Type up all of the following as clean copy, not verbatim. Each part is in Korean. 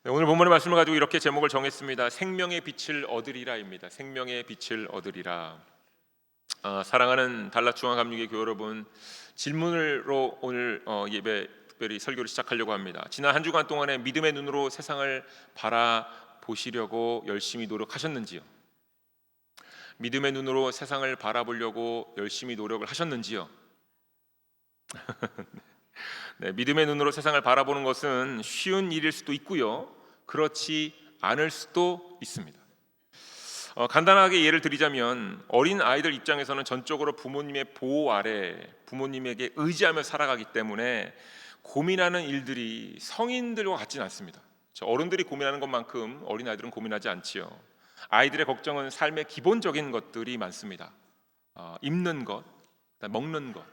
오늘 본문의 말씀을 가지고 이렇게 제목을 정했습니다. 생명의 빛을 얻으리라입니다. 생명의 빛을 얻으리라. 사랑하는 달랏중앙감리교 교회 여러분, 질문으로 오늘 예배 특별히 설교를 시작하려고 합니다. 지난 한 주간 동안에 믿음의 눈으로 세상을 바라보시려고 열심히 노력하셨는지요? 믿음의 눈으로 세상을 바라보려고 열심히 노력을 하셨는지요? 네, 믿음의 눈으로 세상을 바라보는 것은 쉬운 일일 수도 있고요, 그렇지 않을 수도 있습니다. 간단하게 예를 드리자면 어린 아이들 입장에서는 전적으로 부모님의 보호 아래 부모님에게 의지하며 살아가기 때문에 고민하는 일들이 성인들과 같지는 않습니다. 어른들이 고민하는 것만큼 어린 아이들은 고민하지 않지요. 아이들의 걱정은 삶의 기본적인 것들이 많습니다. 입는 것, 먹는 것,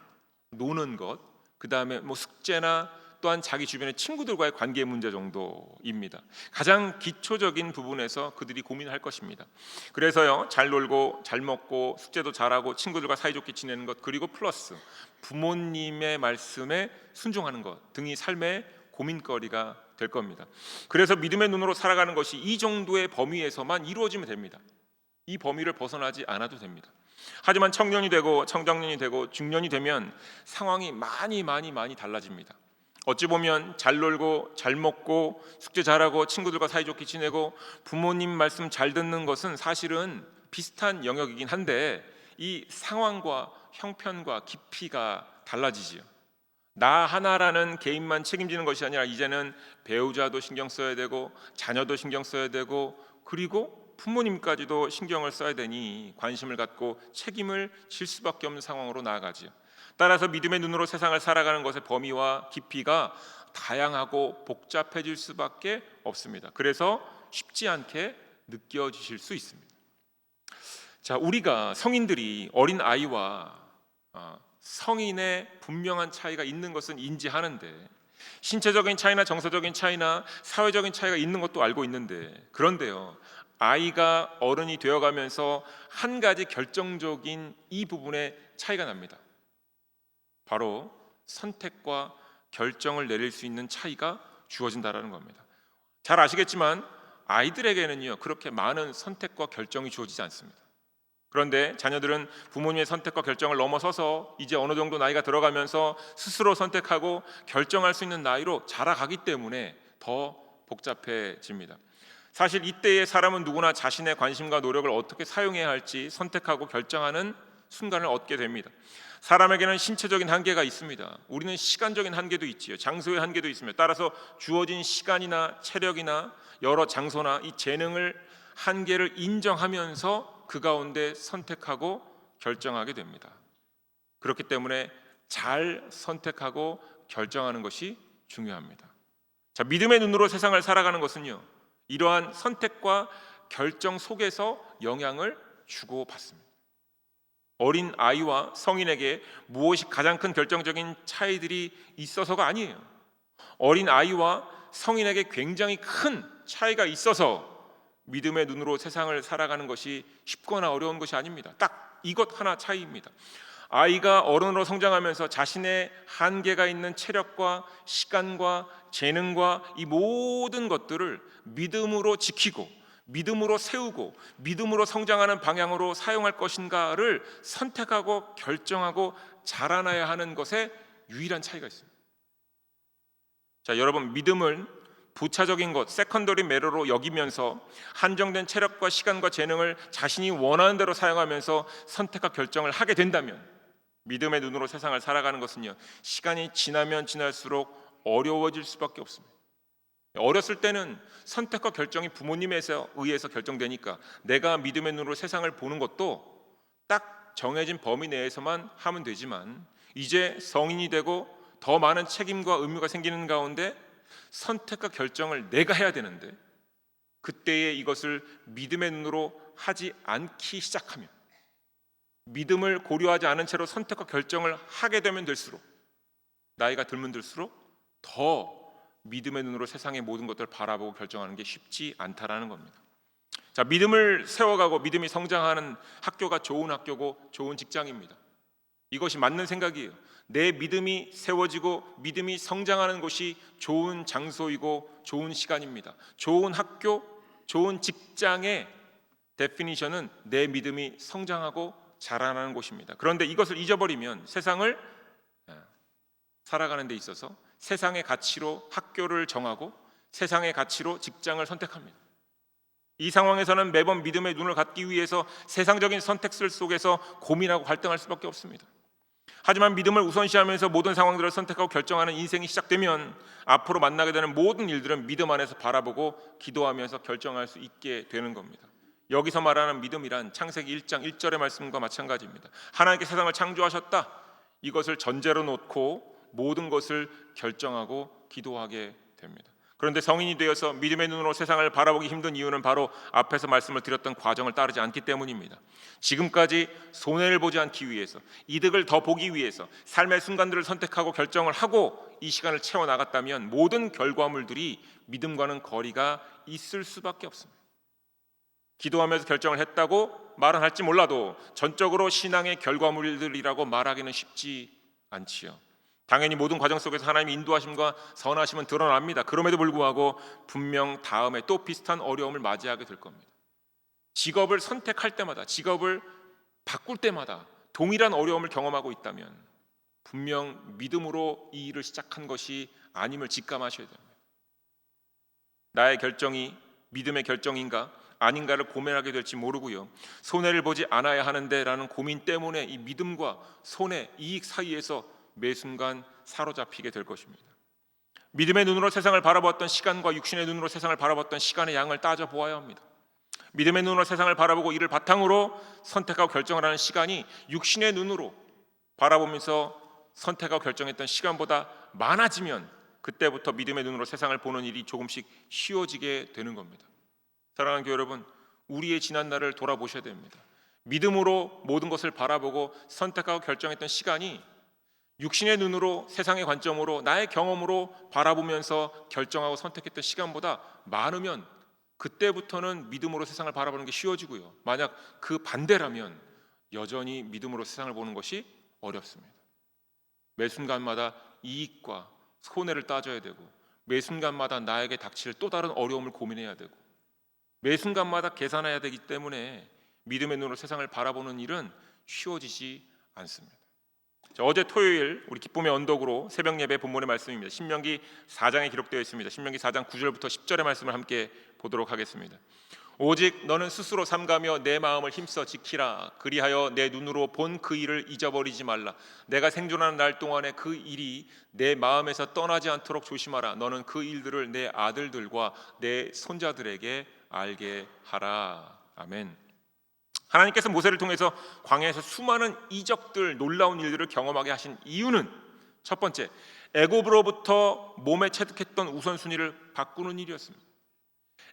노는 것, 그 다음에 숙제나 또한 자기 주변의 친구들과의 관계 문제 정도입니다. 가장 기초적인 부분에서 그들이 고민할 것입니다. 그래서요, 잘 놀고 잘 먹고 숙제도 잘하고 친구들과 사이좋게 지내는 것, 그리고 플러스 부모님의 말씀에 순종하는 것 등이 삶의 고민거리가 될 겁니다. 그래서 믿음의 눈으로 살아가는 것이 이 정도의 범위에서만 이루어지면 됩니다. 이 범위를 벗어나지 않아도 됩니다. 하지만 청년이 되고 청장년이 되고 중년이 되면 상황이 많이 달라집니다. 어찌 보면 잘 놀고 잘 먹고 숙제 잘하고 친구들과 사이좋게 지내고 부모님 말씀 잘 듣는 것은 사실은 비슷한 영역이긴 한데 이 상황과 형편과 깊이가 달라지지요. 나 하나라는 개인만 책임지는 것이 아니라 이제는 배우자도 신경 써야 되고 자녀도 신경 써야 되고 그리고 부모님까지도 신경을 써야 되니 관심을 갖고 책임을 질 수밖에 없는 상황으로 나아가지요. 따라서 믿음의 눈으로 세상을 살아가는 것의 범위와 깊이가 다양하고 복잡해질 수밖에 없습니다. 그래서 쉽지 않게 느껴지실 수 있습니다. 자, 우리가 성인들이 어린 아이와 성인의 분명한 차이가 있는 것은 인지하는데, 신체적인 차이나 정서적인 차이나 사회적인 차이가 있는 것도 알고 있는데, 그런데요, 아이가 어른이 되어가면서 한 가지 결정적인 이 부분에 차이가 납니다. 바로 선택과 결정을 내릴 수 있는 차이가 주어진다라는 겁니다. 잘 아시겠지만 아이들에게는요, 그렇게 많은 선택과 결정이 주어지지 않습니다. 그런데 자녀들은 부모님의 선택과 결정을 넘어서서 이제 어느 정도 나이가 들어가면서 스스로 선택하고 결정할 수 있는 나이로 자라가기 때문에 더 복잡해집니다. 사실 이때의 사람은 누구나 자신의 관심과 노력을 어떻게 사용해야 할지 선택하고 결정하는 순간을 얻게 됩니다. 사람에게는 신체적인 한계가 있습니다. 우리는 시간적인 한계도 있지요. 장소의 한계도 있습니다. 따라서 주어진 시간이나 체력이나 여러 장소나 이 재능을 한계를 인정하면서 그 가운데 선택하고 결정하게 됩니다. 그렇기 때문에 잘 선택하고 결정하는 것이 중요합니다. 자, 믿음의 눈으로 세상을 살아가는 것은요, 이러한 선택과 결정 속에서 영향을 주고받습니다. 어린 아이와 성인에게 무엇이 가장 큰 결정적인 차이들이 있어서가 아니에요. 어린 아이와 성인에게 굉장히 큰 차이가 있어서 믿음의 눈으로 세상을 살아가는 것이 쉽거나 어려운 것이 아닙니다. 딱 이것 하나 차이입니다. 아이가 어른으로 성장하면서 자신의 한계가 있는 체력과 시간과 재능과 이 모든 것들을 믿음으로 지키고 믿음으로 세우고 믿음으로 성장하는 방향으로 사용할 것인가를 선택하고 결정하고 자라나야 하는 것에 유일한 차이가 있습니다. 자, 여러분, 믿음은 부차적인 것, 세컨더리 매너로 여기면서 한정된 체력과 시간과 재능을 자신이 원하는 대로 사용하면서 선택과 결정을 하게 된다면, 믿음의 눈으로 세상을 살아가는 것은요, 시간이 지나면 지날수록 어려워질 수밖에 없습니다. 어렸을 때는 선택과 결정이 부모님에 의해서 결정되니까 내가 믿음의 눈으로 세상을 보는 것도 딱 정해진 범위 내에서만 하면 되지만, 이제 성인이 되고 더 많은 책임과 의무가 생기는 가운데 선택과 결정을 내가 해야 되는데, 그때에 이것을 믿음의 눈으로 하지 않기 시작하면, 믿음을 고려하지 않은 채로 선택과 결정을 하게 되면 될수록, 나이가 들면 들수록 더 믿음의 눈으로 세상의 모든 것들을 바라보고 결정하는 게 쉽지 않다라는 겁니다. 자, 믿음을 세워가고 믿음이 성장하는 학교가 좋은 학교고 좋은 직장입니다. 이것이 맞는 생각이에요. 내 믿음이 세워지고 믿음이 성장하는 곳이 좋은 장소이고 좋은 시간입니다. 좋은 학교, 좋은 직장의 데피니션은 내 믿음이 성장하고 자라나는 곳입니다. 그런데 이것을 잊어버리면 세상을 살아가는 데 있어서 세상의 가치로 학교를 정하고 세상의 가치로 직장을 선택합니다. 이 상황에서는 매번 믿음의 눈을 갖기 위해서 세상적인 선택들 속에서 고민하고 갈등할 수밖에 없습니다. 하지만 믿음을 우선시하면서 모든 상황들을 선택하고 결정하는 인생이 시작되면 앞으로 만나게 되는 모든 일들은 믿음 안에서 바라보고 기도하면서 결정할 수 있게 되는 겁니다. 여기서 말하는 믿음이란 창세기 1장 1절의 말씀과 마찬가지입니다. 하나님께 세상을 창조하셨다. 이것을 전제로 놓고 모든 것을 결정하고 기도하게 됩니다. 그런데 성인이 되어서 믿음의 눈으로 세상을 바라보기 힘든 이유는 바로 앞에서 말씀을 드렸던 과정을 따르지 않기 때문입니다. 지금까지 손해를 보지 않기 위해서, 이득을 더 보기 위해서 삶의 순간들을 선택하고 결정을 하고 이 시간을 채워나갔다면 모든 결과물들이 믿음과는 거리가 있을 수밖에 없습니다. 기도하면서 결정을 했다고 말은 할지 몰라도 전적으로 신앙의 결과물들이라고 말하기는 쉽지 않지요. 당연히 모든 과정 속에서 하나님의 인도하심과 선하심은 드러납니다. 그럼에도 불구하고 분명 다음에 또 비슷한 어려움을 맞이하게 될 겁니다. 직업을 선택할 때마다, 직업을 바꿀 때마다 동일한 어려움을 경험하고 있다면 분명 믿음으로 이 일을 시작한 것이 아님을 직감하셔야 됩니다. 나의 결정이 믿음의 결정인가 아닌가를 고민하게 될지 모르고요. 손해를 보지 않아야 하는데 라는 고민 때문에 이 믿음과 손해, 이익 사이에서 매 순간 사로잡히게 될 것입니다. 믿음의 눈으로 세상을 바라보았던 시간과 육신의 눈으로 세상을 바라봤던 시간의 양을 따져보아야 합니다. 믿음의 눈으로 세상을 바라보고 이를 바탕으로 선택하고 결정을 하는 시간이 육신의 눈으로 바라보면서 선택하고 결정했던 시간보다 많아지면 그때부터 믿음의 눈으로 세상을 보는 일이 조금씩 쉬워지게 되는 겁니다. 사랑하는 교회 여러분, 우리의 지난 날을 돌아보셔야 됩니다. 믿음으로 모든 것을 바라보고 선택하고 결정했던 시간이 육신의 눈으로 세상의 관점으로 나의 경험으로 바라보면서 결정하고 선택했던 시간보다 많으면 그때부터는 믿음으로 세상을 바라보는 게 쉬워지고요. 만약 그 반대라면 여전히 믿음으로 세상을 보는 것이 어렵습니다. 매 순간마다 이익과 손해를 따져야 되고 매 순간마다 나에게 닥칠 또 다른 어려움을 고민해야 되고 매 순간마다 계산해야 되기 때문에 믿음의 눈으로 세상을 바라보는 일은 쉬워지지 않습니다. 자, 어제 토요일 우리 기쁨의 언덕으로 새벽 예배 본문의 말씀입니다. 신명기 4장에 기록되어 있습니다. 신명기 4장 9절부터 10절의 말씀을 함께 보도록 하겠습니다. 오직 너는 스스로 삼가며 내 마음을 힘써 지키라. 그리하여 내 눈으로 본 그 일을 잊어버리지 말라. 내가 생존하는 날 동안에 그 일이 내 마음에서 떠나지 않도록 조심하라. 너는 그 일들을 내 아들들과 내 손자들에게 알게 하라. 아멘. 하나님께서 모세를 통해서 광야에서 수많은 이적들, 놀라운 일들을 경험하게 하신 이유는 첫 번째, 애굽으로부터 몸에 체득했던 우선순위를 바꾸는 일이었습니다.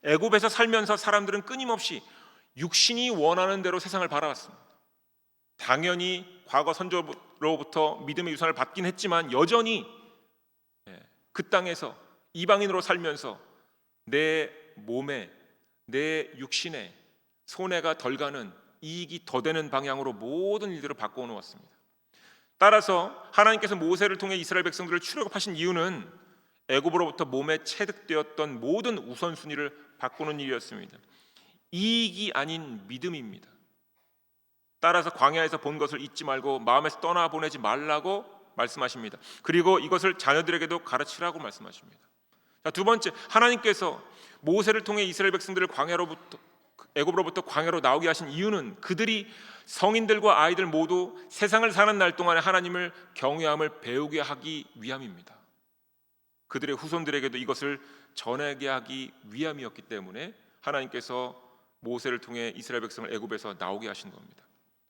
애굽에서 살면서 사람들은 끊임없이 육신이 원하는 대로 세상을 바라봤습니다. 당연히 과거 선조로부터 믿음의 유산을 받긴 했지만 여전히 그 땅에서 이방인으로 살면서 내 몸에, 내 육신에 손해가 덜 가는, 이익이 더 되는 방향으로 모든 일들을 바꿔놓았습니다. 따라서 하나님께서 모세를 통해 이스라엘 백성들을 출애굽하신 이유는 애굽으로부터 몸에 체득되었던 모든 우선순위를 바꾸는 일이었습니다. 이익이 아닌 믿음입니다. 따라서 광야에서 본 것을 잊지 말고 마음에서 떠나보내지 말라고 말씀하십니다. 그리고 이것을 자녀들에게도 가르치라고 말씀하십니다. 자, 두 번째, 하나님께서 모세를 통해 이스라엘 백성들을 애굽으로부터 광야로 나오게 하신 이유는 그들이 성인들과 아이들 모두 세상을 사는 날 동안에 하나님을 경외함을 배우게 하기 위함입니다. 그들의 후손들에게도 이것을 전하게 하기 위함이었기 때문에 하나님께서 모세를 통해 이스라엘 백성을 애굽에서 나오게 하신 겁니다.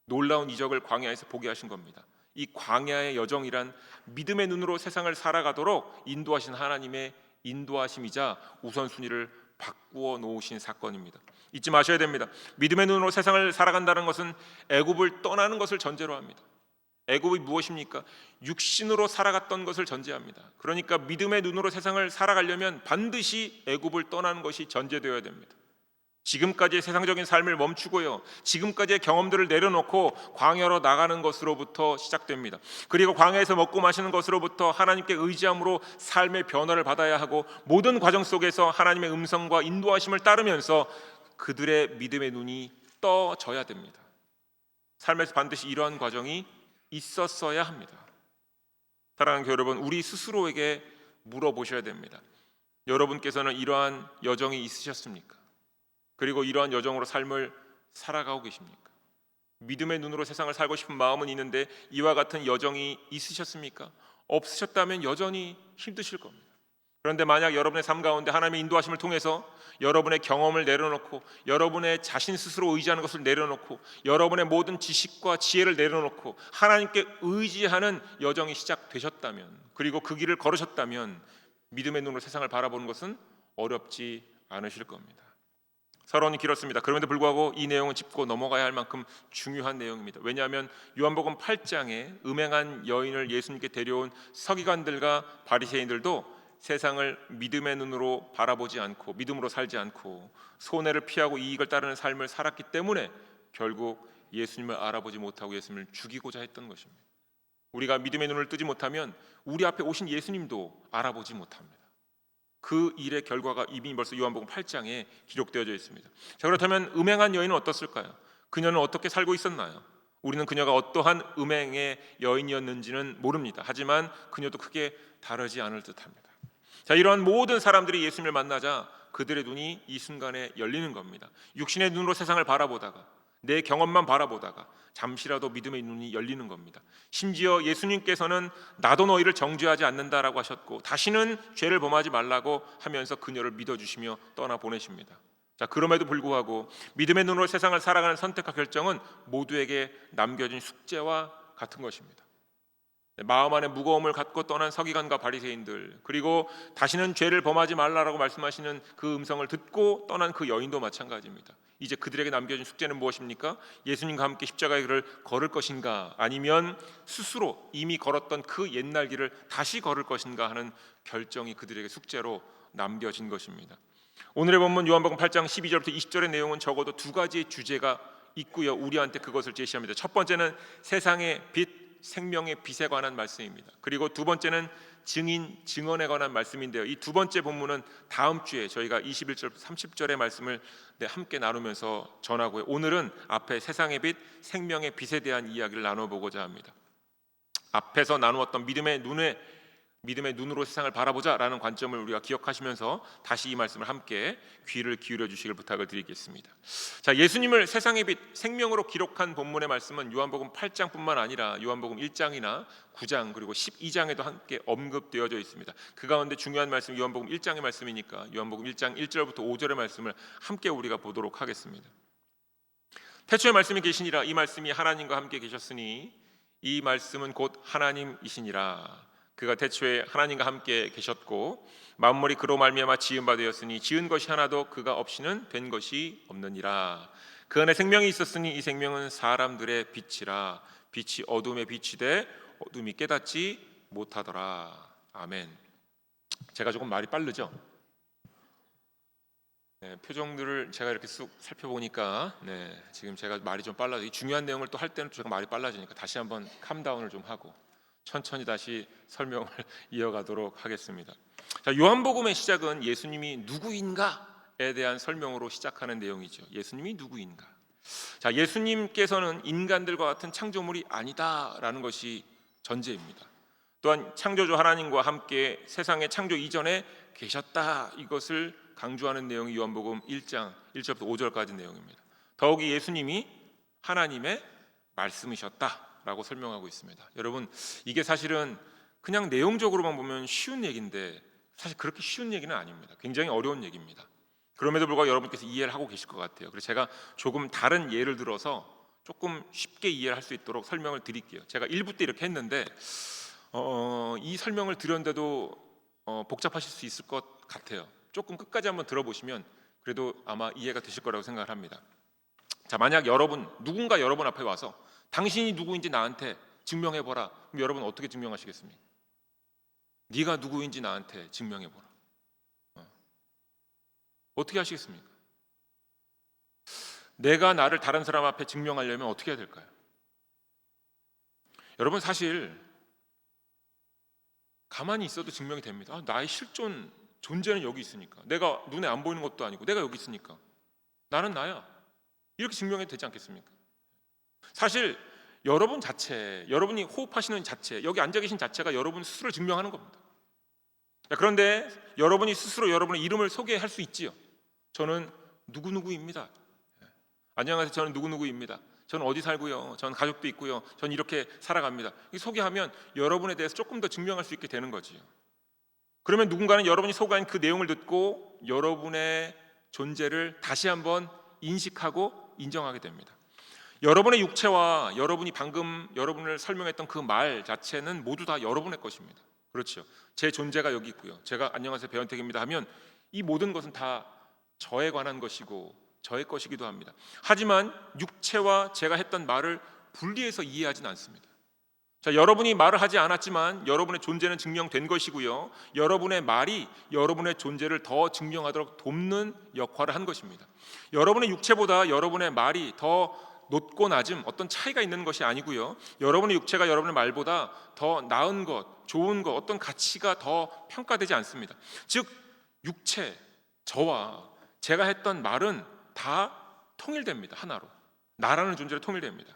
놀라운 이적을 광야에서 보게 하신 겁니다. 이 광야의 여정이란 믿음의 눈으로 세상을 살아가도록 인도하신 하나님의 인도하심이자 우선순위를 바꾸어 놓으신 사건입니다. 잊지 마셔야 됩니다. 믿음의 눈으로 세상을 살아간다는 것은 애굽을 떠나는 것을 전제로 합니다. 애굽이 무엇입니까? 육신으로 살아갔던 것을 전제합니다. 그러니까 믿음의 눈으로 세상을 살아가려면 반드시 애굽을 떠나는 것이 전제되어야 됩니다. 지금까지의 세상적인 삶을 멈추고요, 지금까지의 경험들을 내려놓고 광야로 나가는 것으로부터 시작됩니다. 그리고 광야에서 먹고 마시는 것으로부터 하나님께 의지함으로 삶의 변화를 받아야 하고, 모든 과정 속에서 하나님의 음성과 인도하심을 따르면서 그들의 믿음의 눈이 떠져야 됩니다. 삶에서 반드시 이러한 과정이 있었어야 합니다. 사랑하는 교회 여러분, 우리 스스로에게 물어보셔야 됩니다. 여러분께서는 이러한 여정이 있으셨습니까? 그리고 이러한 여정으로 삶을 살아가고 계십니까? 믿음의 눈으로 세상을 살고 싶은 마음은 있는데 이와 같은 여정이 있으셨습니까? 없으셨다면 여전히 힘드실 겁니다. 그런데 만약 여러분의 삶 가운데 하나님의 인도하심을 통해서 여러분의 경험을 내려놓고, 여러분의 자신 스스로 의지하는 것을 내려놓고, 여러분의 모든 지식과 지혜를 내려놓고 하나님께 의지하는 여정이 시작되셨다면, 그리고 그 길을 걸으셨다면 믿음의 눈으로 세상을 바라보는 것은 어렵지 않으실 겁니다. 서론이 길었습니다. 그럼에도 불구하고 이 내용은 짚고 넘어가야 할 만큼 중요한 내용입니다. 왜냐하면 요한복음 8장에 음행한 여인을 예수님께 데려온 서기관들과 바리새인들도 세상을 믿음의 눈으로 바라보지 않고, 믿음으로 살지 않고 손해를 피하고 이익을 따르는 삶을 살았기 때문에 결국 예수님을 알아보지 못하고 예수님을 죽이고자 했던 것입니다. 우리가 믿음의 눈을 뜨지 못하면 우리 앞에 오신 예수님도 알아보지 못합니다. 그 일의 결과가 이미 벌써 요한복음 8장에 기록되어져 있습니다. 자, 그렇다면 음행한 여인은 어떻을까요? 그녀는 어떻게 살고 있었나요? 우리는 그녀가 어떠한 음행의 여인이었는지는 모릅니다. 하지만 그녀도 크게 다르지 않을 듯합니다. 자, 이러한 모든 사람들이 예수님을 만나자 그들의 눈이 이 순간에 열리는 겁니다. 육신의 눈으로 세상을 바라보다가, 내 경험만 바라보다가 잠시라도 믿음의 눈이 열리는 겁니다. 심지어 예수님께서는 나도 너희를 정죄하지 않는다라고 하셨고, 다시는 죄를 범하지 말라고 하면서 그녀를 믿어주시며 떠나보내십니다. 자, 그럼에도 불구하고 믿음의 눈으로 세상을 살아가는 선택과 결정은 모두에게 남겨진 숙제와 같은 것입니다. 마음 안에 무거움을 갖고 떠난 서기관과 바리새인들, 그리고 다시는 죄를 범하지 말라라고 말씀하시는 그 음성을 듣고 떠난 그 여인도 마찬가지입니다. 이제 그들에게 남겨진 숙제는 무엇입니까? 예수님과 함께 십자가의 길을 걸을 것인가, 아니면 스스로 이미 걸었던 그 옛날 길을 다시 걸을 것인가 하는 결정이 그들에게 숙제로 남겨진 것입니다. 오늘의 본문 요한복음 8장 12절부터 20절의 내용은 적어도 두 가지의 주제가 있고요, 우리한테 그것을 제시합니다. 첫 번째는 세상의 빛, 생명의 빛에 관한 말씀입니다. 그리고 두 번째는 증언에 관한 말씀인데요, 이 두 번째 본문은 다음 주에 저희가 21절 30절의 말씀을 함께 나누면서 전하고요, 오늘은 앞에 세상의 빛, 생명의 빛에 대한 이야기를 나눠보고자 합니다. 앞에서 나누었던 믿음의 눈으로 세상을 바라보자라는 관점을 우리가 기억하시면서 다시 이 말씀을 함께 귀를 기울여 주시길 부탁을 드리겠습니다. 자, 예수님을 세상의 빛, 생명으로 기록한 본문의 말씀은 요한복음 8장뿐만 아니라 요한복음 1장이나 9장 그리고 12장에도 함께 언급되어져 있습니다. 그 가운데 중요한 말씀 요한복음 1장의 말씀이니까 요한복음 1장 1절부터 5절의 말씀을 함께 우리가 보도록 하겠습니다. 태초에 말씀이 계시니라, 이 말씀이 하나님과 함께 계셨으니 이 말씀은 곧 하나님이시니라. 그가 태초에 하나님과 함께 계셨고 만물이 그로 말미암아 지은 바 되었으니 지은 것이 하나도 그가 없이는 된 것이 없느니라. 그 안에 생명이 있었으니 이 생명은 사람들의 빛이라. 빛이 어둠에 비치되 어둠이 깨닫지 못하더라. 아멘. 제가 조금 말이 빠르죠? 네, 표정들을 제가 이렇게 쑥 살펴보니까 지금 제가 말이 좀 빨라져. 이 중요한 내용을 또 할 때는 제가 말이 빨라지니까 다시 한번 캄다운을 좀 하고 천천히 다시 설명을 이어가도록 하겠습니다. 자, 요한복음의 시작은 예수님이 누구인가에 대한 설명으로 시작하는 내용이죠. 예수님이 누구인가? 자, 예수님께서는 인간들과 같은 창조물이 아니다라는 것이 전제입니다. 또한 창조주 하나님과 함께 세상의 창조 이전에 계셨다, 이것을 강조하는 내용이 요한복음 1장 1절부터 5절까지 내용입니다. 더욱이 예수님이 하나님의 말씀이셨다라고 설명하고 있습니다. 여러분, 이게 사실은 그냥 내용적으로만 보면 쉬운 얘기인데 사실 그렇게 쉬운 얘기는 아닙니다. 굉장히 어려운 얘기입니다. 그럼에도 불구하고 여러분께서 이해를 하고 계실 것 같아요. 그래서 제가 조금 다른 예를 들어서 조금 쉽게 이해를 할 수 있도록 설명을 드릴게요. 제가 1부 때 이렇게 했는데 이 설명을 드렸는데도 복잡하실 수 있을 것 같아요. 조금 끝까지 한번 들어보시면 그래도 아마 이해가 되실 거라고 생각을 합니다. 자, 만약 누군가 여러분 앞에 와서 당신이 누구인지 나한테 증명해보라. 그럼 여러분 어떻게 증명하시겠습니까? 네가 누구인지 나한테 증명해보라. 어떻게 하시겠습니까? 내가 나를 다른 사람 앞에 증명하려면 어떻게 해야 될까요? 여러분, 사실 가만히 있어도 증명이 됩니다. 나의 실존 존재는 여기 있으니까, 내가 눈에 안 보이는 것도 아니고 내가 여기 있으니까 나는 나야, 이렇게 증명해도 되지 않겠습니까? 사실 여러분 자체, 여러분이 호흡하시는 자체, 여기 앉아 계신 자체가 여러분 스스로 증명하는 겁니다. 그런데 여러분이 스스로 여러분의 이름을 소개할 수 있지요. 저는 누구누구입니다. 안녕하세요, 저는 누구누구입니다. 저는 어디 살고요, 저는 가족도 있고요, 저는 이렇게 살아갑니다. 소개하면 여러분에 대해서 조금 더 증명할 수 있게 되는 거지요. 그러면 누군가는 여러분이 소개한 그 내용을 듣고 여러분의 존재를 다시 한번 인식하고 인정하게 됩니다. 여러분의 육체와 여러분이 방금 여러분을 설명했던 그 말 자체는 모두 다 여러분의 것입니다. 그렇죠. 제 존재가 여기 있고요, 제가 안녕하세요 배현택입니다 하면 이 모든 것은 다 저에 관한 것이고 저의 것이기도 합니다. 하지만 육체와 제가 했던 말을 분리해서 이해하진 않습니다. 자, 여러분이 말을 하지 않았지만 여러분의 존재는 증명된 것이고요, 여러분의 말이 여러분의 존재를 더 증명하도록 돕는 역할을 한 것입니다. 여러분의 육체보다 여러분의 말이 더 높고 낮음, 어떤 차이가 있는 것이 아니고요, 여러분의 육체가 여러분의 말보다 더 나은 것, 좋은 것, 어떤 가치가 더 평가되지 않습니다. 즉 육체, 저와 제가 했던 말은 다 통일됩니다. 하나로, 나라는 존재로 통일됩니다.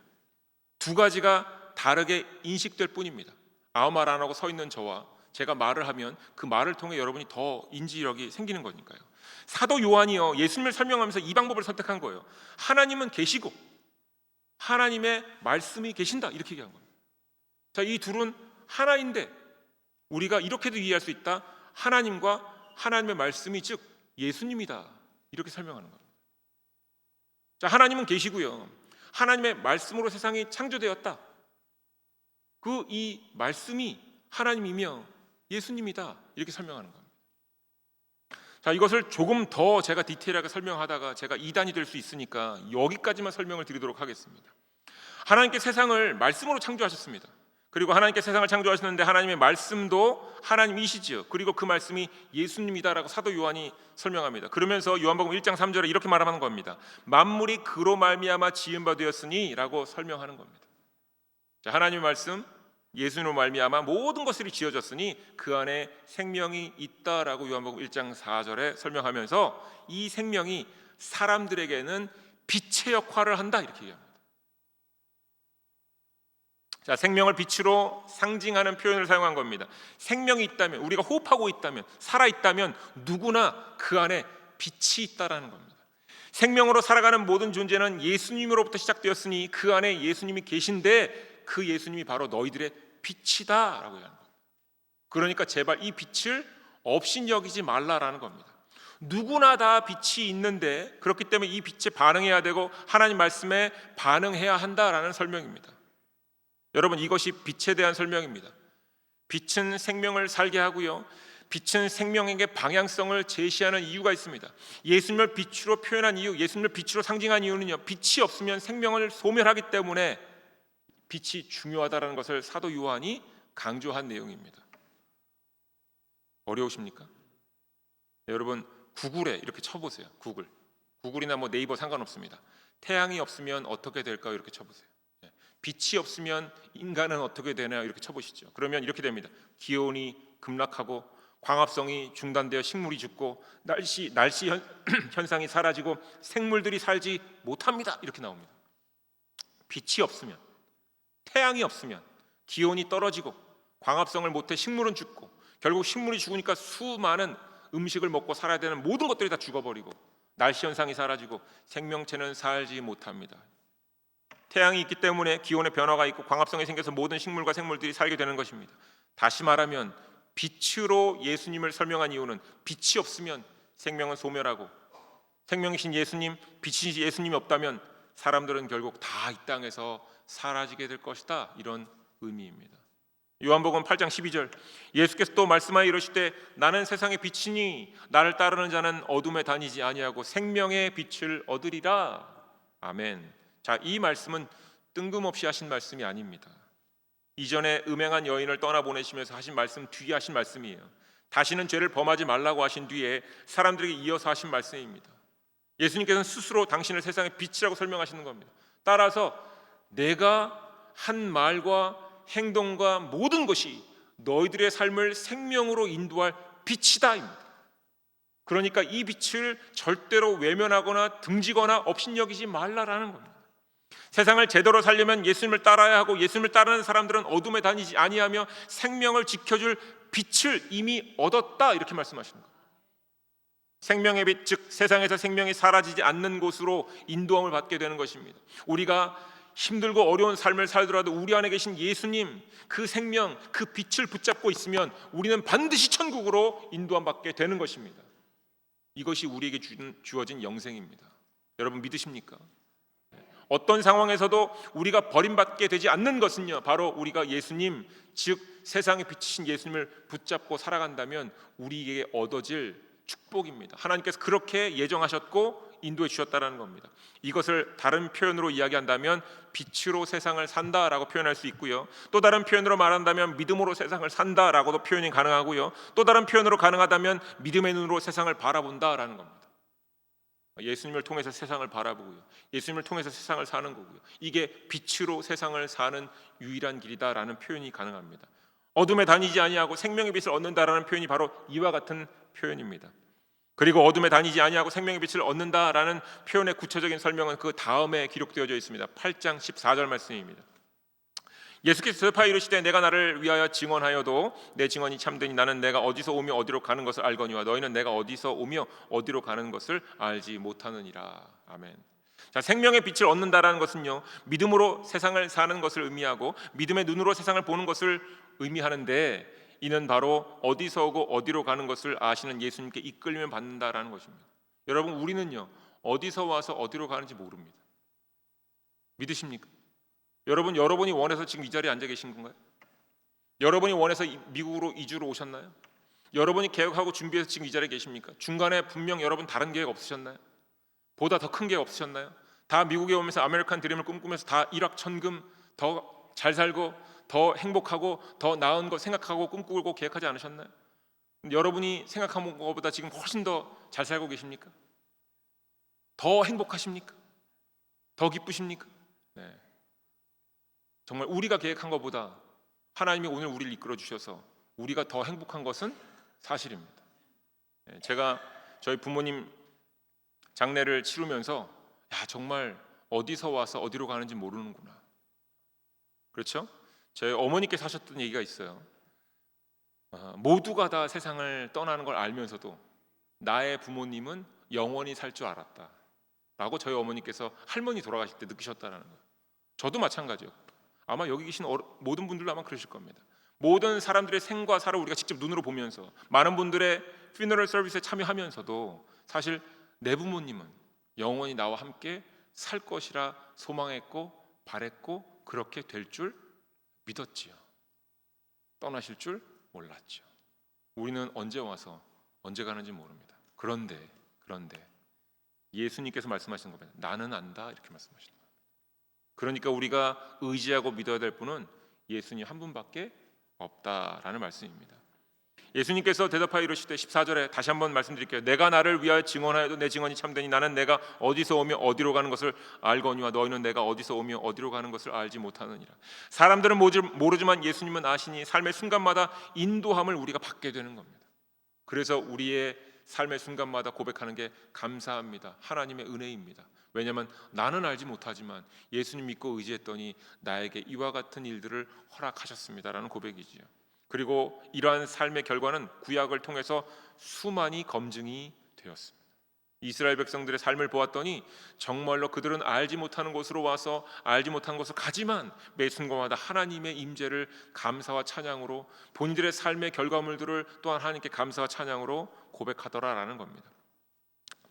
두 가지가 다르게 인식될 뿐입니다. 아무 말 안 하고 서 있는 저와 제가 말을 하면 그 말을 통해 여러분이 더 인지력이 생기는 거니까요. 사도 요한이요, 예수님을 설명하면서 이 방법을 선택한 거예요. 하나님은 계시고 하나님의 말씀이 계신다, 이렇게 얘기한 거예요. 자, 이 둘은 하나인데 우리가 이렇게도 이해할 수 있다. 하나님과 하나님의 말씀이 즉 예수님이다, 이렇게 설명하는 겁니다. 자, 하나님은 계시고요, 하나님의 말씀으로 세상이 창조되었다. 이 말씀이 하나님이며 예수님이다, 이렇게 설명하는 겁니다. 자, 이것을 조금 더 제가 디테일하게 설명하다가 제가 이단이 될 수 있으니까 여기까지만 설명을 드리도록 하겠습니다. 하나님께 세상을 말씀으로 창조하셨습니다. 그리고 하나님께 세상을 창조하셨는데 하나님의 말씀도 하나님이시지요. 그리고 그 말씀이 예수님이다라고 사도 요한이 설명합니다. 그러면서 요한복음 1장 3절에 이렇게 말하는 겁니다. 만물이 그로 말미암아 지은 바 되었으니 라고 설명하는 겁니다. 자, 하나님의 말씀, 예수님으로 말미암아 모든 것들이 지어졌으니 그 안에 생명이 있다라고 요한복음 1장 4절에 설명하면서 이 생명이 사람들에게는 빛의 역할을 한다, 이렇게 얘기합니다. 자, 생명을 빛으로 상징하는 표현을 사용한 겁니다. 생명이 있다면, 우리가 호흡하고 있다면, 살아있다면 누구나 그 안에 빛이 있다라는 겁니다. 생명으로 살아가는 모든 존재는 예수님으로부터 시작되었으니 그 안에 예수님이 계신데 그 예수님이 바로 너희들의 빛이다 라고 얘기하는 겁니다. 그러니까 제발 이 빛을 업신여기지 말라라는 겁니다. 누구나 다 빛이 있는데 그렇기 때문에 이 빛에 반응해야 되고 하나님 말씀에 반응해야 한다라는 설명입니다. 여러분, 이것이 빛에 대한 설명입니다. 빛은 생명을 살게 하고요, 빛은 생명에게 방향성을 제시하는 이유가 있습니다. 예수님을 빛으로 표현한 이유, 예수님을 빛으로 상징한 이유는요, 빛이 없으면 생명을 소멸하기 때문에 빛이 중요하다는 것을 사도 요한이 강조한 내용입니다. 어려우십니까? 여러분, 구글에 이렇게 쳐보세요. 구글이나 네이버 상관없습니다. 태양이 없으면 어떻게 될까요? 이렇게 쳐보세요. 빛이 없으면 인간은 어떻게 되나요? 이렇게 쳐보시죠. 그러면 이렇게 됩니다. 기온이 급락하고 광합성이 중단되어 식물이 죽고 날씨 현상이 사라지고 생물들이 살지 못합니다, 이렇게 나옵니다. 빛이 없으면, 태양이 없으면 기온이 떨어지고 광합성을 못해 식물은 죽고 결국 식물이 죽으니까 수많은 음식을 먹고 살아야 되는 모든 것들이 다 죽어버리고 날씨 현상이 사라지고 생명체는 살지 못합니다. 태양이 있기 때문에 기온의 변화가 있고 광합성이 생겨서 모든 식물과 생물들이 살게 되는 것입니다. 다시 말하면 빛으로 예수님을 설명한 이유는 빛이 없으면 생명은 소멸하고 생명이신 예수님, 빛이신 예수님이 없다면 사람들은 결국 다 이 땅에서 사라지게 될 것이다, 이런 의미입니다. 요한복음 8장 12절, 예수께서 또 말씀하여 이르시되 나는 세상의 빛이니 나를 따르는 자는 어둠에 다니지 아니하고 생명의 빛을 얻으리라. 아멘. 자, 이 말씀은 뜬금없이 하신 말씀이 아닙니다. 이전에 음행한 여인을 떠나보내시면서 하신 말씀 뒤에 하신 말씀이에요. 다시는 죄를 범하지 말라고 하신 뒤에 사람들에게 이어서 하신 말씀입니다. 예수님께서는 스스로 당신을 세상의 빛이라고 설명하시는 겁니다. 따라서 내가 한 말과 행동과 모든 것이 너희들의 삶을 생명으로 인도할 빛이다입니다. 그러니까 이 빛을 절대로 외면하거나 등지거나 업신여기지 말라라는 겁니다. 세상을 제대로 살려면 예수님을 따라야 하고, 예수님을 따르는 사람들은 어둠에 다니지 아니하며 생명을 지켜줄 빛을 이미 얻었다, 이렇게 말씀하시는 거예요. 생명의 빛, 즉 세상에서 생명이 사라지지 않는 곳으로 인도함을 받게 되는 것입니다. 우리가 힘들고 어려운 삶을 살더라도 우리 안에 계신 예수님, 그 생명, 그 빛을 붙잡고 있으면 우리는 반드시 천국으로 인도함 받게 되는 것입니다. 이것이 우리에게 주어진 영생입니다. 여러분 믿으십니까? 어떤 상황에서도 우리가 버림받게 되지 않는 것은요, 바로 우리가 예수님, 즉 세상에 비치신 예수님을 붙잡고 살아간다면 우리에게 얻어질 축복입니다. 하나님께서 그렇게 예정하셨고 인도해 주셨다는 겁니다. 이것을 다른 표현으로 이야기한다면 빛으로 세상을 산다라고 표현할 수 있고요, 또 다른 표현으로 말한다면 믿음으로 세상을 산다라고도 표현이 가능하고요, 또 다른 표현으로 가능하다면 믿음의 눈으로 세상을 바라본다라는 겁니다. 예수님을 통해서 세상을 바라보고요, 예수님을 통해서 세상을 사는 거고요, 이게 빛으로 세상을 사는 유일한 길이다라는 표현이 가능합니다. 어둠에 다니지 아니하고 생명의 빛을 얻는다라는 표현이 바로 이와 같은 표현입니다. 그리고 어둠에 다니지 아니하고 생명의 빛을 얻는다라는 표현의 구체적인 설명은 그 다음에 기록되어져 있습니다. 8장 14절 말씀입니다. 예수께서 대답하여 이르시되 내가 나를 위하여 증언하여도 내 증언이 참되니 나는 내가 어디서 오며 어디로 가는 것을 알거니와 너희는 내가 어디서 오며 어디로 가는 것을 알지 못하느니라. 아멘. 자, 생명의 빛을 얻는다라는 것은요, 믿음으로 세상을 사는 것을 의미하고 믿음의 눈으로 세상을 보는 것을 의미하는데, 이는 바로 어디서 오고 어디로 가는 것을 아시는 예수님께 이끌리면 받는다라는 것입니다. 여러분, 우리는요 어디서 와서 어디로 가는지 모릅니다. 믿으십니까? 여러분이 원해서 지금 이 자리에 앉아 계신 건가요? 여러분이 원해서 미국으로 이주로 오셨나요? 여러분이 계획하고 준비해서 지금 이 자리에 계십니까? 중간에 분명 여러분 다른 계획 없으셨나요? 보다 더 큰 계획 없으셨나요? 다 미국에 오면서 아메리칸 드림을 꿈꾸면서 다 일확천금, 더 잘 살고 더 행복하고 더 나은 거 생각하고 꿈꾸고 계획하지 않으셨나요? 여러분이 생각한 것보다 지금 훨씬 더 잘 살고 계십니까? 더 행복하십니까? 더 기쁘십니까? 네. 정말 우리가 계획한 것보다 하나님이 오늘 우리를 이끌어 주셔서 우리가 더 행복한 것은 사실입니다. 제가 저희 부모님 장례를 치르면서 정말 어디서 와서 어디로 가는지 모르는구나. 그렇죠? 저희 어머니께서 하셨던 얘기가 있어요. 모두가 다 세상을 떠나는 걸 알면서도 나의 부모님은 영원히 살 줄 알았다 라고 저희 어머니께서 할머니 돌아가실 때 느끼셨다는 거예요. 저도 마찬가지요. 아마 여기 계신 모든 분들도 아마 그러실 겁니다. 모든 사람들의 생과 사를 우리가 직접 눈으로 보면서 많은 분들의 퓨너럴 서비스에 참여하면서도 사실 내 부모님은 영원히 나와 함께 살 것이라 소망했고 바랬고 그렇게 될 줄 믿었지요. 떠나실 줄 몰랐죠. 우리는 언제 와서 언제 가는지 모릅니다. 그런데 예수님께서 말씀하신 겁니다. 나는 안다, 이렇게 말씀하시는 거예요. 그러니까 우리가 의지하고 믿어야 될 분은 예수님 한 분밖에 없다라는 말씀입니다. 예수님께서 대답하여 이르시되 14절에 다시 한번 말씀드릴게요. 내가 나를 위하여 증언하여도 내 증언이 참되니 나는 내가 어디서 오며 어디로 가는 것을 알거니와 너희는 내가 어디서 오며 어디로 가는 것을 알지 못하느니라. 사람들은 모르지만 예수님은 아시니 삶의 순간마다 인도함을 우리가 받게 되는 겁니다. 그래서 우리의 삶의 순간마다 고백하는 게 감사합니다, 하나님의 은혜입니다. 왜냐하면 나는 알지 못하지만 예수님 믿고 의지했더니 나에게 이와 같은 일들을 허락하셨습니다라는 고백이지요. 그리고 이러한 삶의 결과는 구약을 통해서 수많이 검증이 되었습니다. 이스라엘 백성들의 삶을 보았더니 정말로 그들은 알지 못하는 곳으로 와서 알지 못한 곳을 가지만 매 순간마다 하나님의 임재를 감사와 찬양으로, 본인들의 삶의 결과물들을 또한 하나님께 감사와 찬양으로 고백하더라라는 겁니다.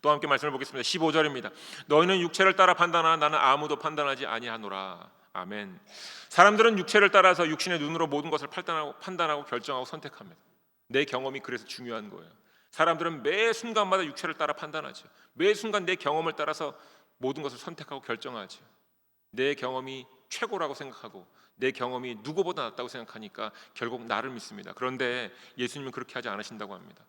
또 함께 말씀을 보겠습니다. 15절입니다. 너희는 육체를 따라 판단하나 나는 아무도 판단하지 아니하노라. 아멘. 사람들은 육체를 따라서 육신의 눈으로 모든 것을 판단하고 결정하고 선택합니다. 내 경험이 그래서 중요한 거예요. 사람들은 매 순간마다 육체를 따라 판단하죠. 매 순간 내 경험을 따라서 모든 것을 선택하고 결정하죠. 내 경험이 최고라고 생각하고 내 경험이 누구보다 낫다고 생각하니까 결국 나를 믿습니다. 그런데 예수님은 그렇게 하지 않으신다고 합니다.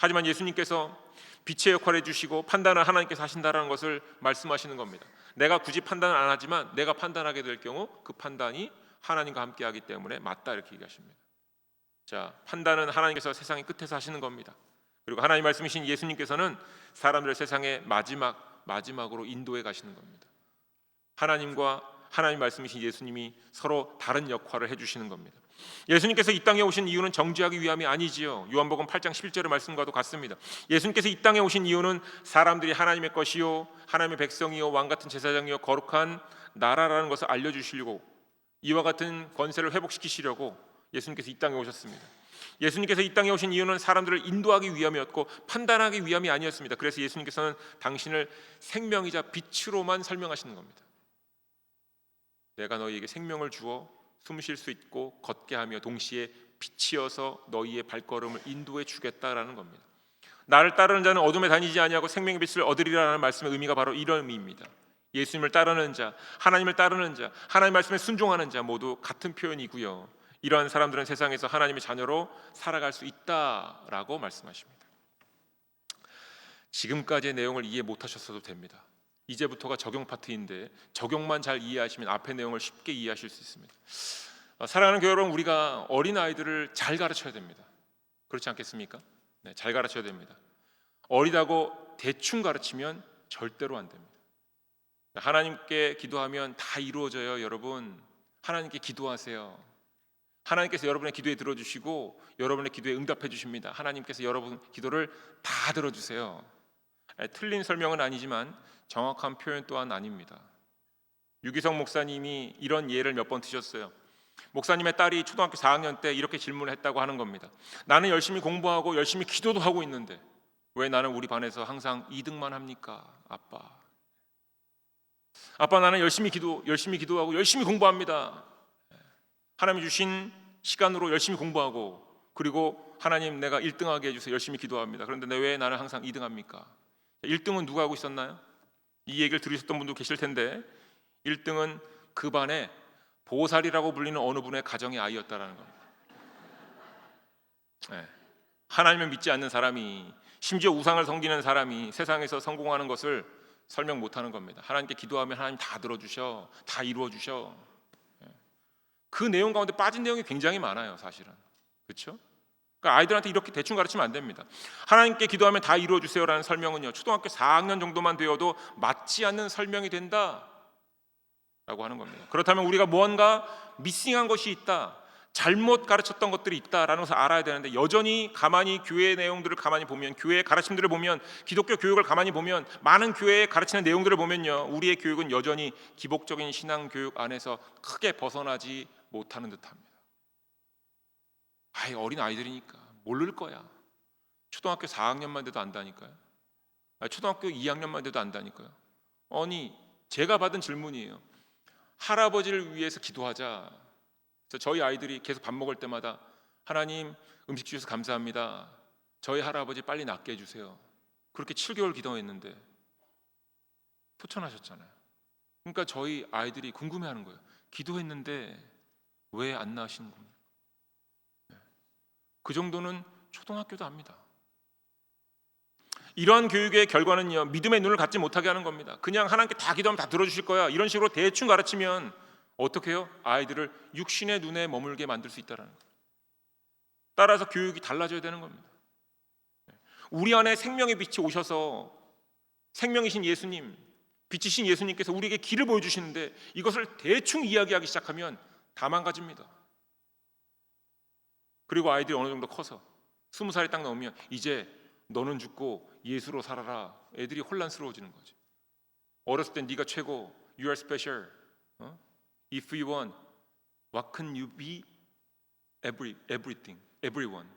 하지만 예수님께서 빛의 역할을 해주시고 판단을 하나님께서 하신다라는 것을 말씀하시는 겁니다. 내가 굳이 판단을 안 하지만 내가 판단하게 될 경우 그 판단이 하나님과 함께하기 때문에 맞다, 이렇게 얘기하십니다. 자, 판단은 하나님께서 세상의 끝에서 하시는 겁니다. 그리고 하나님 말씀이신 예수님께서는 사람들을 세상의 마지막으로 인도해 가시는 겁니다. 하나님과 하나님 말씀이신 예수님이 서로 다른 역할을 해주시는 겁니다. 예수님께서 이 땅에 오신 이유는 정죄하기 위함이 아니지요. 요한복음 8장 11절의 말씀과도 같습니다. 예수님께서 이 땅에 오신 이유는 사람들이 하나님의 것이요 하나님의 백성이요 왕같은 제사장이요 거룩한 나라라는 것을 알려주시려고, 이와 같은 권세를 회복시키시려고 예수님께서 이 땅에 오셨습니다. 예수님께서 이 땅에 오신 이유는 사람들을 인도하기 위함이었고 판단하기 위함이 아니었습니다. 그래서 예수님께서는 당신을 생명이자 빛으로만 설명하시는 겁니다. 내가 너희에게 생명을 주어 숨 쉴 수 있고 걷게 하며 동시에 빛이어서 너희의 발걸음을 인도해 주겠다라는 겁니다. 나를 따르는 자는 어둠에 다니지 아니하고 생명의 빛을 얻으리라는 말씀의 의미가 바로 이런 의미입니다. 예수님을 따르는 자, 하나님을 따르는 자, 하나님 말씀에 순종하는 자 모두 같은 표현이고요. 이러한 사람들은 세상에서 하나님의 자녀로 살아갈 수 있다라고 말씀하십니다. 지금까지의 내용을 이해 못하셨어도 됩니다. 이제부터가 적용 파트인데 적용만 잘 이해하시면 앞의 내용을 쉽게 이해하실 수 있습니다. 사랑하는 교회 여러분, 우리가 어린 아이들을 잘 가르쳐야 됩니다. 그렇지 않겠습니까? 네, 잘 가르쳐야 됩니다. 어리다고 대충 가르치면 절대로 안 됩니다. 하나님께 기도하면 다 이루어져요. 여러분, 하나님께 기도하세요. 하나님께서 여러분의 기도에 들어주시고 여러분의 기도에 응답해 주십니다. 하나님께서 여러분 기도를 다 들어주세요. 틀린 설명은 아니지만 정확한 표현 또한 아닙니다. 유기성 목사님이 이런 예를 몇 번 드셨어요. 목사님의 딸이 초등학교 4학년 때 이렇게 질문을 했다고 하는 겁니다. 나는 열심히 공부하고 열심히 기도도 하고 있는데 왜 나는 우리 반에서 항상 2등만 합니까? 아빠, 나는 열심히 기도하고 열심히 공부합니다. 하나님이 주신 시간으로 열심히 공부하고, 그리고 하나님 내가 1등하게 해주세요. 열심히 기도합니다. 그런데 왜 나는 항상 2등합니까? 1등은 누가 하고 있었나요? 이 얘기를 들으셨던 분도 계실 텐데 1등은 그 반에 보살이라고 불리는 어느 분의 가정의 아이였다라는 겁니다. 네. 하나님을 믿지 않는 사람이, 심지어 우상을 섬기는 사람이 세상에서 성공하는 것을 설명 못하는 겁니다. 하나님께 기도하면 하나님 다 들어주셔, 다 이루어주셔. 그 내용 가운데 빠진 내용이 굉장히 많아요, 사실은. 그렇죠? 그러니까 아이들한테 이렇게 대충 가르치면 안 됩니다. 하나님께 기도하면 다 이루어주세요라는 설명은요, 초등학교 4학년 정도만 되어도 맞지 않는 설명이 된다라고 하는 겁니다. 그렇다면 우리가 무언가 미싱한 것이 있다, 잘못 가르쳤던 것들이 있다라는 것을 알아야 되는데, 여전히 가만히 교회의 내용들을 가만히 보면, 교회의 가르침들을 보면, 기독교 교육을 가만히 보면, 많은 교회에 가르치는 내용들을 보면요, 우리의 교육은 여전히 기복적인 신앙 교육 안에서 크게 벗어나지 못하는 듯합니다. 어린 아이들이니까 모를 거야. 초등학교 4학년만 돼도 안다니까요. 초등학교 2학년만 돼도 안다니까요. 아니, 제가 받은 질문이에요. 할아버지를 위해서 기도하자. 그래서 저희 아이들이 계속 밥 먹을 때마다 하나님 음식 주셔서 감사합니다. 저희 할아버지 빨리 낫게 해주세요. 그렇게 7개월 기도했는데 토천하셨잖아요. 그러니까 저희 아이들이 궁금해하는 거예요. 기도했는데 왜 안 나으시는 겁니까? 그 정도는 초등학교도 압니다. 이러한 교육의 결과는요, 믿음의 눈을 갖지 못하게 하는 겁니다. 그냥 하나님께 다 기도하면 다 들어주실 거야, 이런 식으로 대충 가르치면 어떻게 해요? 아이들을 육신의 눈에 머물게 만들 수 있다는 거예요. 따라서 교육이 달라져야 되는 겁니다. 우리 안에 생명의 빛이 오셔서 생명이신 예수님, 빛이신 예수님께서 우리에게 길을 보여주시는데 이것을 대충 이야기하기 시작하면 다 망가집니다. 그리고 아이들이 어느 정도 커서 20살이 딱 넘으면 이제 너는 죽고 예수로 살아라. 애들이 혼란스러워지는 거죠. 어렸을 땐 네가 최고, you are special. If you want, what can you be? Everything, everyone.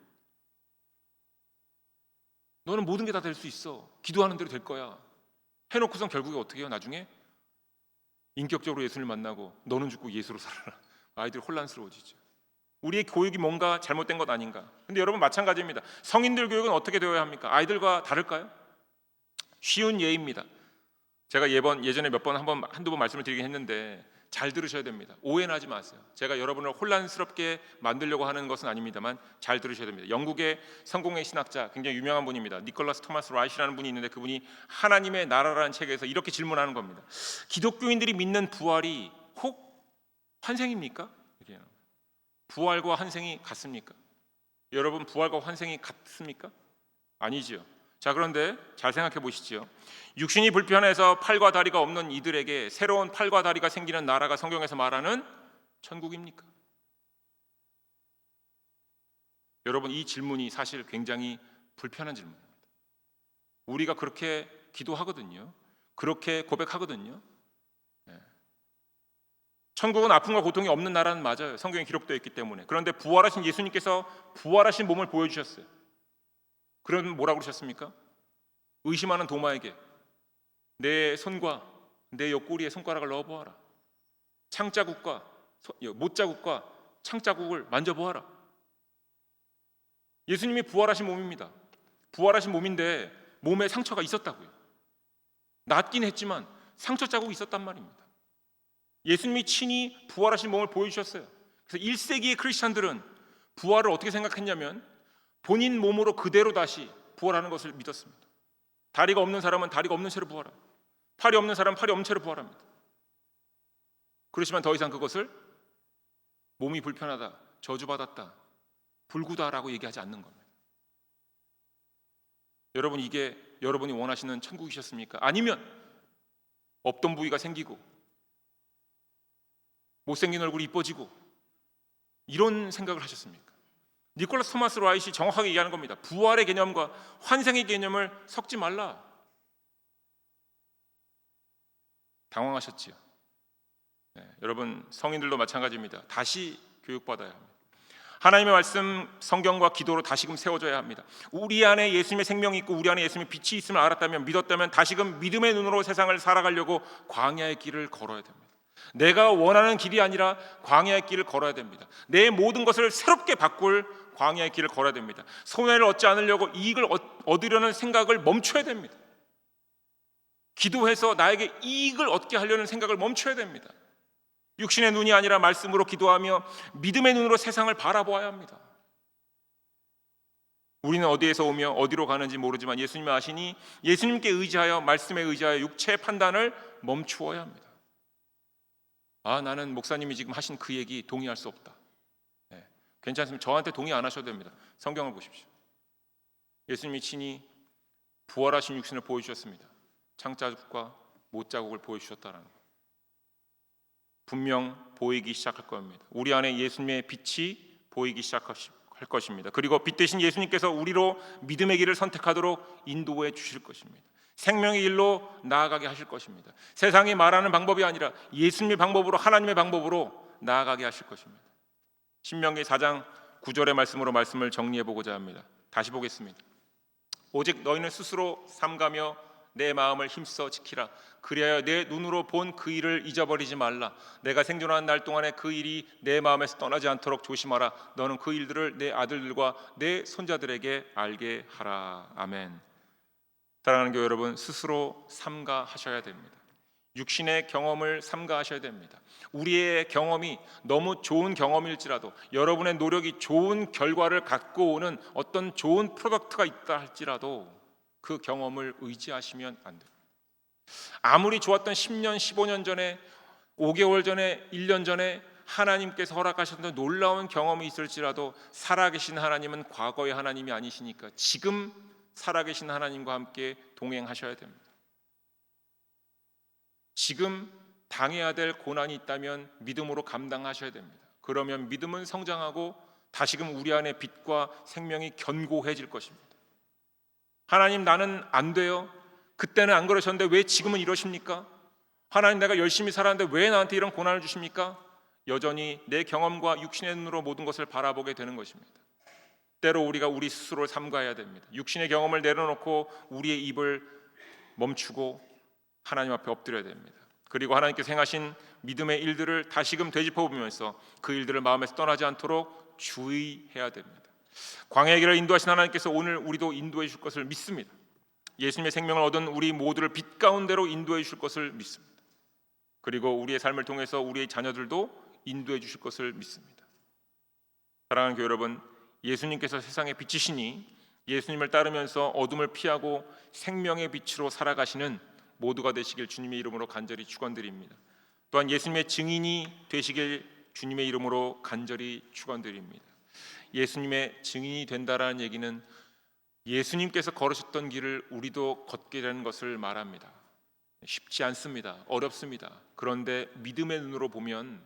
너는 모든 게 다 될 수 있어. 기도하는 대로 될 거야. 해놓고선 결국에 어떻게 해요? 나중에 인격적으로 예수를 만나고 너는 죽고 예수로 살아라. 아이들이 혼란스러워지죠. 우리의 교육이 뭔가 잘못된 것 아닌가? 근데 여러분 마찬가지입니다. 성인들 교육은 어떻게 되어야 합니까? 아이들과 다를까요? 쉬운 예입니다. 제가 예전에 한두 번 말씀을 드리긴 했는데, 잘 들으셔야 됩니다. 오해는 하지 마세요. 제가 여러분을 혼란스럽게 만들려고 하는 것은 아닙니다만 잘 들으셔야 됩니다. 영국의 성공의 신학자, 굉장히 유명한 분입니다. 니콜라스 토마스 라이시라는 분이 있는데 그분이 하나님의 나라라는 책에서 이렇게 질문하는 겁니다. 기독교인들이 믿는 부활이 혹 환생입니까? 부활과 환생이 같습니까? 여러분, 부활과 환생이 같습니까? 아니지요. 자, 그런데 잘 생각해 보시죠. 육신이 불편해서 팔과 다리가 없는 이들에게 새로운 팔과 다리가 생기는 나라가 성경에서 말하는 천국입니까? 여러분, 이 질문이 사실 굉장히 불편한 질문입니다. 우리가 그렇게 기도하거든요. 그렇게 고백하거든요. 천국은 아픔과 고통이 없는 나라는 맞아요. 성경에 기록되어 있기 때문에. 그런데 부활하신 예수님께서 부활하신 몸을 보여주셨어요. 그럼 뭐라고 그러셨습니까? 의심하는 도마에게 내 손과 내 옆구리에 손가락을 넣어보아라. 창자국과 못자국과 창자국을 만져보아라. 예수님이 부활하신 몸입니다. 부활하신 몸인데 몸에 상처가 있었다고요. 낫긴 했지만 상처 자국이 있었단 말입니다. 예수님이 친히 부활하신 몸을 보여주셨어요. 그래서 1세기의 크리스찬들은 부활을 어떻게 생각했냐면 본인 몸으로 그대로 다시 부활하는 것을 믿었습니다. 다리가 없는 사람은 다리가 없는 채로 부활합니다. 팔이 없는 사람은 팔이 없는 채로 부활합니다. 그렇지만 더 이상 그것을 몸이 불편하다, 저주받았다, 불구다라고 얘기하지 않는 겁니다. 여러분, 이게 여러분이 원하시는 천국이셨습니까? 아니면 없던 부위가 생기고 못생긴 얼굴이 이뻐지고 이런 생각을 하셨습니까? 니콜라스 토마스 라이시 정확하게 얘기하는 겁니다. 부활의 개념과 환생의 개념을 섞지 말라. 당황하셨지요. 여러분, 성인들도 마찬가지입니다. 다시 교육받아야 합니다. 하나님의 말씀, 성경과 기도로 다시금 세워져야 합니다. 우리 안에 예수님의 생명이 있고 우리 안에 예수님의 빛이 있음을 알았다면, 믿었다면 다시금 믿음의 눈으로 세상을 살아가려고 광야의 길을 걸어야 됩니다. 내가 원하는 길이 아니라 광야의 길을 걸어야 됩니다. 내 모든 것을 새롭게 바꿀 광야의 길을 걸어야 됩니다. 손해를 얻지 않으려고 이익을 얻으려는 생각을 멈춰야 됩니다. 기도해서 나에게 이익을 얻게 하려는 생각을 멈춰야 됩니다. 육신의 눈이 아니라 말씀으로 기도하며 믿음의 눈으로 세상을 바라보아야 합니다. 우리는 어디에서 오며 어디로 가는지 모르지만 예수님이 아시니 예수님께 의지하여, 말씀에 의지하여 육체의 판단을 멈추어야 합니다. 나는 목사님이 지금 하신 그 얘기 동의할 수 없다. 괜찮습니다. 저한테 동의 안 하셔도 됩니다. 성경을 보십시오. 예수님이 친히 부활하신 육신을 보여주셨습니다. 창자국과 못자국을 보여주셨다는 것. 분명 보이기 시작할 겁니다. 우리 안에 예수님의 빛이 보이기 시작할 것입니다. 그리고 빛 대신 예수님께서 우리로 믿음의 길을 선택하도록 인도해 주실 것입니다. 생명의 길로 나아가게 하실 것입니다. 세상이 말하는 방법이 아니라 예수님의 방법으로, 하나님의 방법으로 나아가게 하실 것입니다. 신명기 4장 9절의 말씀으로 말씀을 정리해 보고자 합니다. 다시 보겠습니다. 오직 너희는 스스로 삼가며 내 마음을 힘써 지키라. 그리하여 내 눈으로 본 그 일을 잊어버리지 말라. 내가 생존하는 날 동안에 그 일이 내 마음에서 떠나지 않도록 조심하라. 너는 그 일들을 내 아들들과 내 손자들에게 알게 하라. 아멘. 사랑하는 교회 여러분, 스스로 삼가하셔야 됩니다. 육신의 경험을 삼가하셔야 됩니다. 우리의 경험이 너무 좋은 경험일지라도, 여러분의 노력이 좋은 결과를 갖고 오는 어떤 좋은 프로덕트가 있다 할지라도 그 경험을 의지하시면 안 돼요. 아무리 좋았던 10년, 15년 전에, 5개월 전에, 1년 전에 하나님께서 허락하셨던 놀라운 경험이 있을지라도 살아계신 하나님은 과거의 하나님이 아니시니까 지금 살아계신 하나님과 함께 동행하셔야 됩니다. 지금 당해야 될 고난이 있다면 믿음으로 감당하셔야 됩니다. 그러면 믿음은 성장하고 다시금 우리 안에 빛과 생명이 견고해질 것입니다. 하나님, 나는 안 돼요. 그때는 안 그러셨는데 왜 지금은 이러십니까? 하나님, 내가 열심히 살았는데 왜 나한테 이런 고난을 주십니까? 여전히 내 경험과 육신의 눈으로 모든 것을 바라보게 되는 것입니다. 때로 우리가 우리 스스로를 삼가해야 됩니다. 육신의 경험을 내려놓고 우리의 입을 멈추고 하나님 앞에 엎드려야 됩니다. 그리고 하나님께서 행하신 믿음의 일들을 다시금 되짚어보면서 그 일들을 마음에서 떠나지 않도록 주의해야 됩니다. 광야의 길을 인도하신 하나님께서 오늘 우리도 인도해 주실 것을 믿습니다. 예수님의 생명을 얻은 우리 모두를 빛 가운데로 인도해 주실 것을 믿습니다. 그리고 우리의 삶을 통해서 우리의 자녀들도 인도해 주실 것을 믿습니다. 사랑하는 교회 여러분, 예수님께서 세상의 빛이시니 예수님을 따르면서 어둠을 피하고 생명의 빛으로 살아가시는 모두가 되시길 주님의 이름으로 간절히 축원드립니다. 또한 예수님의 증인이 되시길 주님의 이름으로 간절히 축원드립니다. 예수님의 증인이 된다라는 얘기는 예수님께서 걸으셨던 길을 우리도 걷게 되는 것을 말합니다. 쉽지 않습니다. 어렵습니다. 그런데 믿음의 눈으로 보면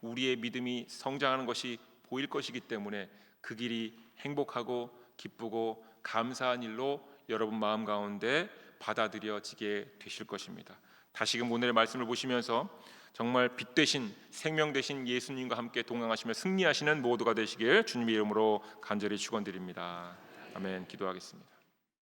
우리의 믿음이 성장하는 것이 보일 것이기 때문에 그 길이 행복하고 기쁘고 감사한 일로 여러분 마음 가운데 받아들여지게 되실 것입니다. 다시금 오늘의 말씀을 보시면서 정말 빛 되신 생명 되신 예수님과 함께 동행하시며 승리하시는 모두가 되시길 주님의 이름으로 간절히 축원드립니다. 아멘. 기도하겠습니다.